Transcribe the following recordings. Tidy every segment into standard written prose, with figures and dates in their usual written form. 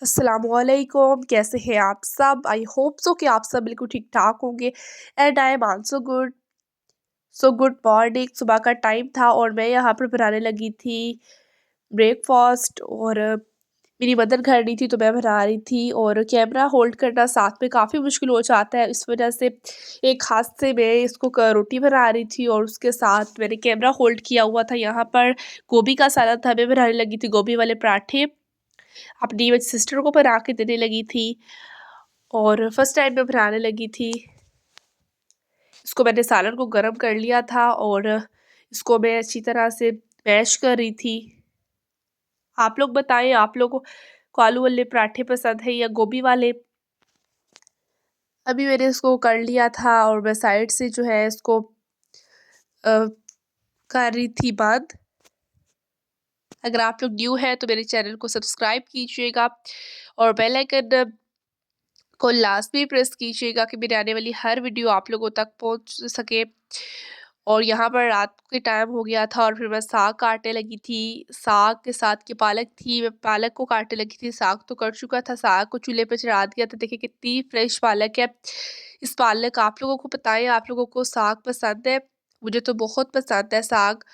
अस्सलामुअलैकुम, कैसे हैं आप सब? आई होप सो कि आप सब बिल्कुल ठीक ठाक होंगे and I am also good. So good morning. सुबह का टाइम था और मैं यहाँ पर बनाने लगी थी ब्रेकफास्ट। और मेरी मदर घर नहीं थी तो मैं बना रही थी, और कैमरा होल्ड करना साथ में काफ़ी मुश्किल हो जाता है, इस वजह से एक हाथ से मैं इसको रोटी बना रही थी और उसके साथ मैंने कैमरा होल्ड किया हुआ था। यहाँ पर गोभी का सालन था, मैं बनाने लगी थी गोभी वाले पराठे, अपनी सिस्टर को बना के देने लगी थी। और फर्स्ट टाइम मैं बनाने लगी थी। इसको मैंने सालन को गरम कर लिया था और इसको मैं अच्छी तरह से मैश कर रही थी। आप लोग बताएं, आप लोगों को आलू वाले पराठे पसंद है या गोभी वाले? अभी मैंने इसको कर लिया था और मैं साइड से जो है इसको कर रही थी बंद। अगर आप लोग न्यू है तो मेरे चैनल को सब्सक्राइब कीजिएगा और बेल आइकन को लास्ट में प्रेस कीजिएगा कि मेरी आने वाली हर वीडियो आप लोगों तक पहुंच सके। और यहाँ पर रात के टाइम हो गया था और फिर मैं साग काटने लगी थी। साग के साथ की पालक थी, मैं पालक को काटने लगी थी। साग तो कट चुका था, साग को चूल्हे पर चढ़ा दिया था। देखिए कितनी फ्रेश पालक है। इस पालक आप लोगों को बताएं, आप लोगों को साग पसंद है? मुझे तो बहुत पसंद है साग,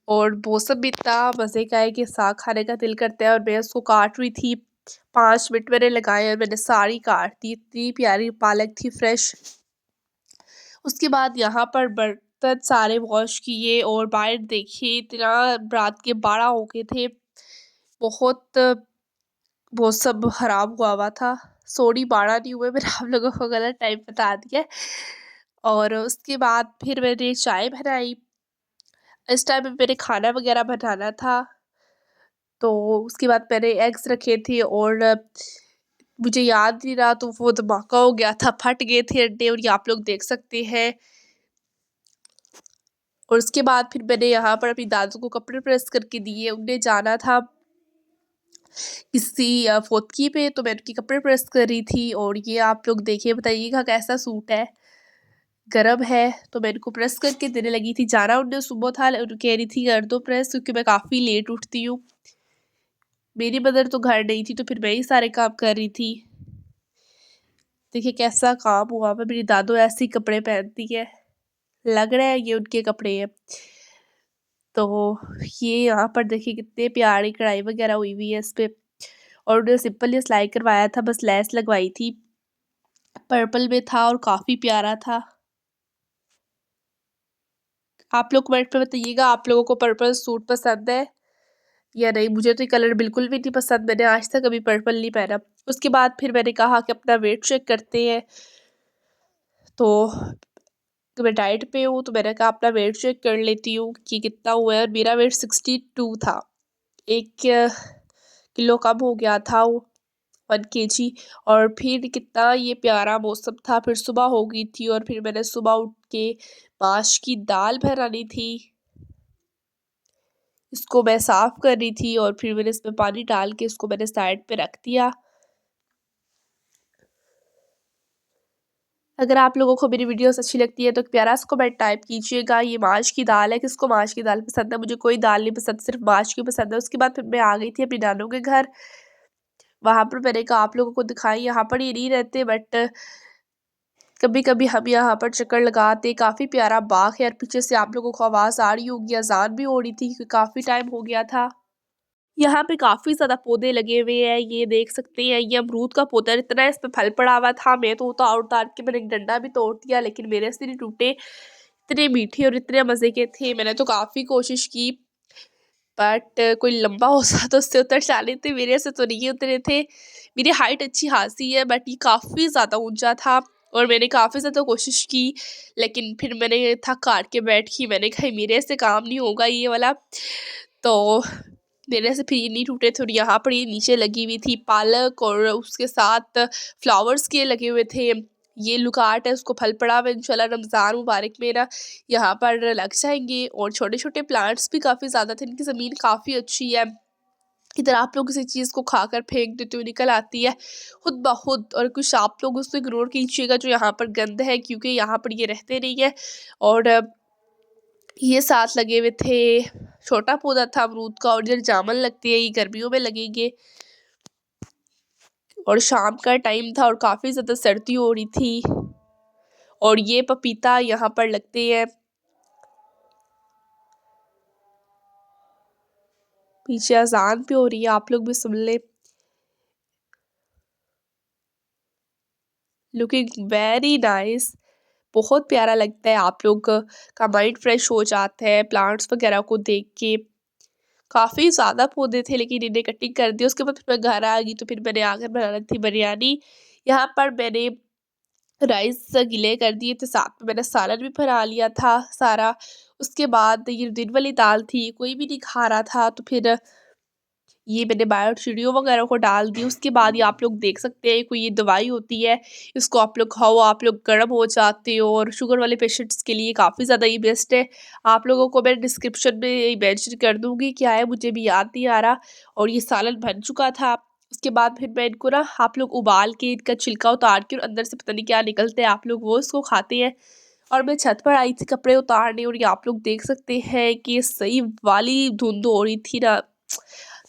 और मौसम भी इतना मज़े का है कि साग खाने का दिल करता है। और मैं उसको काट रही थी, 5 मिनट मैंने लगाए और मैंने सारी काट दी। इतनी प्यारी पालक थी, फ्रेश। उसके बाद यहाँ पर बर्तन सारे वॉश किए और बाहर देखिए इतना रात के 12 हो गए थे। बहुत मौसम खराब हुआ था। सॉरी 12 नहीं हुए, मैंने आप लोगों को गलत टाइम बता दिया। और उसके बाद फिर मैंने चाय बनाई। इस टाइम में मैंने खाना वगैरह बनाना था, तो उसके बाद मैंने एग्स रखे थे और मुझे याद नहीं रहा तो वो धमाका हो गया था, फट गए थे अंडे, और ये आप लोग देख सकते हैं। और उसके बाद फिर मैंने यहाँ पर अपनी दादू को कपड़े प्रेस करके दिए। उन्हें जाना था किसी फोटकी पे, तो मैं उनकी कपड़े प्रेस कर रही थी। और ये आप लोग देखिए, बताइएगा कैसा सूट है, गर्म है। तो मैं इनको प्रेस करके देने लगी थी। जाना उन्हें सुबह था, कह रही थी कर दो प्रेस, क्योंकि मैं काफ़ी लेट उठती हूँ। मेरी मदर तो घर नहीं थी तो फिर मैं ही सारे काम कर रही थी। देखिए कैसा काम हुआ। मैं मेरी दादू ऐसे ही कपड़े पहनती है, लग रहा है ये उनके कपड़े हैं। तो ये यहाँ पर देखिए कितने प्यारी कढ़ाई वगैरह हुई हुई है इस पे। और उन्हें सिंपल ये सिलाई करवाया था, बस लेस लगवाई थी। पर्पल में था और काफ़ी प्यारा था। आप लोग कमेंट पे बताइएगा, आप लोगों को पर्पल सूट पसंद है या नहीं? मुझे तो ये कलर बिल्कुल भी नहीं पसंद, मैंने आज तक कभी पर्पल नहीं पहना। उसके बाद फिर मैंने कहा कि अपना वेट चेक करते हैं। तो मैं डाइट पे हूँ, तो मैंने कहा अपना वेट चेक कर लेती हूँ कि कितना हुआ है। और मेरा वेट 62 था, 1 किलो कम हो गया था वो, 1 kg। और फिर कितना ये प्यारा मौसम था, फिर सुबह हो गई थी और फिर मैंने सुबह उठ के माश की दाल बनानी थी। इसको मैं साफ़ कर रही थी और फिर मैंने इसमें पानी डाल के इसको मैंने साइड पे रख दिया। अगर आप लोगों को मेरी वीडियोस अच्छी लगती है तो प्यारा सा कमेंट टाइप कीजिएगा। ये माश की दाल है, किसको माश की दाल पसंद है? मुझे कोई दाल नहीं पसंद, सिर्फ माश की पसंद है। उसके बाद फिर मैं आ गई थी अपनी नानू के घर। वहाँ पर मैंने कहा आप लोगों को दिखाई, यहाँ पर ये नहीं रहते बट कभी कभी हम यहाँ पर चक्कर लगाते। काफ़ी प्यारा बाग है और पीछे से आप लोगों को आवाज़ आ रही होगी, अजान भी हो रही थी क्योंकि काफ़ी टाइम हो गया था। यहाँ पे काफ़ी ज़्यादा पौधे लगे हुए हैं, ये देख सकते हैं। ये अमरूद का पौधा इतना इस पे फल पड़ा हुआ था, मैं तो उतार उतार के मैंने एक डंडा भी तोड़ दिया, लेकिन मेरे से नहीं टूटे। इतने मीठे और इतने मज़े के थे, मैंने तो काफ़ी कोशिश की बट कोई लंबा होता तो उससे उतर जाने थे, मेरे से तो नहीं उतरे थे। मेरी हाइट अच्छी खासी है बट ये काफ़ी ज़्यादा ऊंचा था और मैंने काफ़ी ज़्यादा कोशिश की, लेकिन फिर मैंने थक हार के बैठ की। मैंने कहा मेरे से काम नहीं होगा ये वाला, तो मेरे से फिर ये नहीं टूटे थे। और यहाँ पर ये नीचे लगी हुई थी पालक और उसके साथ फ्लावर्स के लगे हुए थे। ये लुकाट है, उसको फल पड़ा हुआ है, इंशाल्लाह रमज़ान मुबारक में ना यहाँ पर लग जाएंगे। और छोटे छोटे प्लांट्स भी काफ़ी ज़्यादा थे, इनकी ज़मीन काफ़ी अच्छी है। इधर आप लोग किसी चीज़ को खाकर फेंक देते हुए निकल आती है खुद ब खुद, और कुछ आप लोग उसको इग्नोर कीजिएगा जो यहाँ पर गंद है, क्योंकि यहाँ पर ये रहते नहीं है। और ये साथ लगे हुए थे, छोटा पौधा था अमरूद का, और इधर जामुन लगती है, ये गर्मियों में लगेंगे। और शाम का टाइम था और काफ़ी ज़्यादा सर्दी हो रही थी। और ये पपीता यहाँ पर लगते हैं। पीछे अजान भी हो रही है, आप लोग भी सुन लें। लुकिंग वेरी नाइस, बहुत प्यारा लगता है। आप लोग का माइंड फ्रेश हो जाता है प्लांट्स वगैरह को देख के। काफ़ी ज़्यादा पौधे थे लेकिन इन्हें कटिंग कर दिया। उसके बाद फिर मैं घर आ गई तो फिर मैंने आकर बनानी थी बिरयानी। यहाँ पर मैंने राइस गीले कर दिए थे, साथ में मैंने सालन भी बना लिया था सारा। उसके बाद ये दिन वाली दाल थी, कोई भी नहीं खा रहा था, तो फिर ये मैंने बायोचिड़ियों वगैरह को डाल दी। उसके बाद ये आप लोग देख सकते हैं, कोई ये दवाई होती है, इसको आप लोग खाओ, आप लोग गर्म हो जाते हो। और शुगर वाले पेशेंट्स के लिए काफ़ी ज़्यादा ये बेस्ट है। आप लोगों को मैं डिस्क्रिप्शन में मेंशन कर दूँगी क्या है, मुझे भी याद नहीं आ रहा। और ये सालन बन चुका था। उसके बाद फिर मैं इनको ना आप लोग उबाल के इनका छिलका उतार के और अंदर से पता नहीं क्या निकलते हैं, आप लोग वो इसको खाते हैं। और मैं छत पर आई थी कपड़े उतारने और ये आप लोग देख सकते हैं कि सही वाली धुंध हो रही थी ना,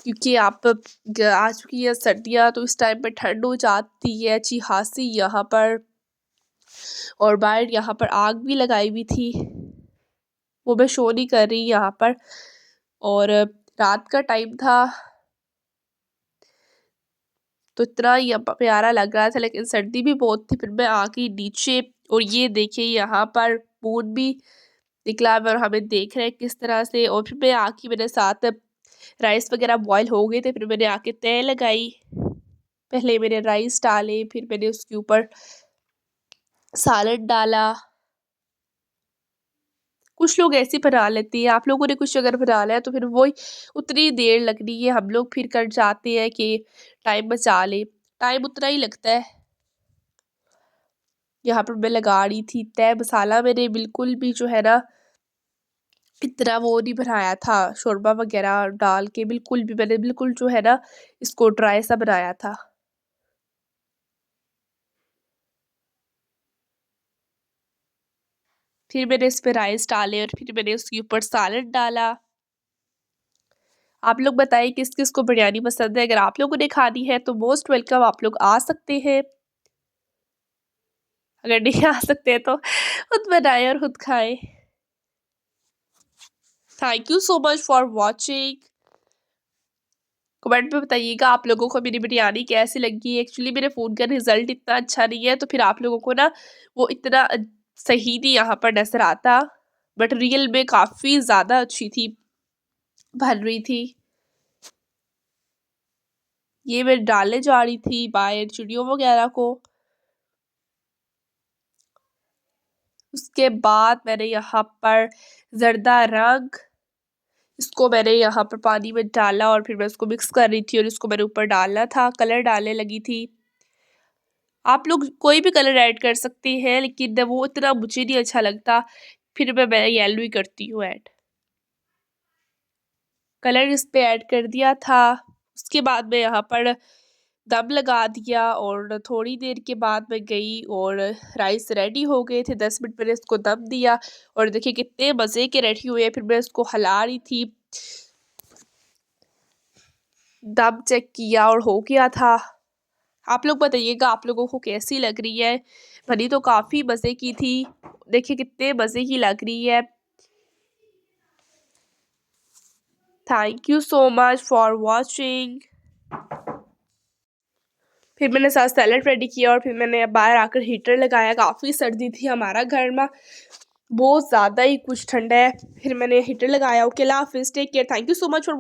क्योंकि आप आ चुकी है सर्दियाँ, तो इस टाइम पे ठंड हो जाती है। अच्छी खासी यहाँ पर, और बाहर यहाँ पर आग भी लगाई हुई थी, वो मैं शो नहीं कर रही यहाँ पर। और रात का टाइम था तो इतना ही प्यारा लग रहा था, लेकिन सर्दी भी बहुत थी। फिर मैं आ गई नीचे और ये देखिए यहाँ पर मून भी निकला है और हमें देख रहे हैं किस तरह से। और फिर मैं आके मेरे साथ राइस वगैरह बॉईल हो गए थे, फिर मैंने आके तय लगाई। पहले मैंने राइस डाले, फिर मैंने उसके ऊपर सालन डाला। कुछ लोग ऐसे बना लेते हैं, आप लोगों ने कुछ अगर बना लिया तो फिर वही उतनी देर लगनी है। हम लोग फिर कर जाते हैं कि टाइम बचा ले, टाइम उतना ही लगता है। यहाँ पर मैं लगा रही थी तय मसाला। मैंने बिल्कुल भी जो है ना इतना वो नहीं बनाया था, शोरबा वगैरह डाल के बिल्कुल भी, मैंने बिल्कुल जो है ना इसको ड्राई सा बनाया था। फिर मैंने इस पे राइस डाले और फिर मैंने उसके ऊपर सालन डाला। आप लोग बताइए किस किस को बिरयानी पसंद है। अगर आप लोगों ने खानी है तो मोस्ट वेलकम, आप लोग आ सकते हैं। अगर नहीं आ सकते तो खुद बनाए और खुद खाएं। Thank you so much for watching. Comment में बताइएगा आप लोगों को मेरी बिरयानी कैसी लगी। एक्चुअली मेरे फ़ोन का रिजल्ट इतना अच्छा नहीं है, तो फिर आप लोगों को ना वो इतना सही नहीं यहाँ पर नज़र आता, बट रियल में काफ़ी ज़्यादा अच्छी थी, बन रही थी। ये मैं डालने जा रही थी बाहर चिड़ियों वगैरह को। उसके बाद मैंने यहाँ पर जर्दा रंग, इसको मैंने यहाँ पर पानी में डाला और फिर मैं उसको मिक्स कर रही थी और इसको मैंने ऊपर डालना था, कलर डालने लगी थी। आप लोग कोई भी कलर ऐड कर सकते हैं, लेकिन वो इतना मुझे नहीं अच्छा लगता, फिर मैं येलो ही करती हूँ ऐड। कलर इस पे ऐड कर दिया था। उसके बाद मैं यहाँ पर दम लगा दिया और थोड़ी देर के बाद मैं गई और राइस रेडी हो गए थे। 10 मिनट मैंने इसको दम दिया और देखिए कितने मज़े के रेडी हुए। फिर मैं इसको हिला रही थी, दम चेक किया और हो गया था। आप लोग बताइएगा आप लोगों को कैसी लग रही है। बनी तो काफ़ी मज़े की थी, देखिए कितने मज़े की लग रही है। Thank you so much for watching. फिर मैंने साथ सैलड रेडी किया और फिर मैंने बाहर आकर हीटर लगाया। काफ़ी सर्दी थी हमारा घर में, बहुत ज़्यादा ही कुछ ठंडा है। फिर मैंने हीटर लगाया। ओके, अल्लाह हाफिज़, take care, thank you so much for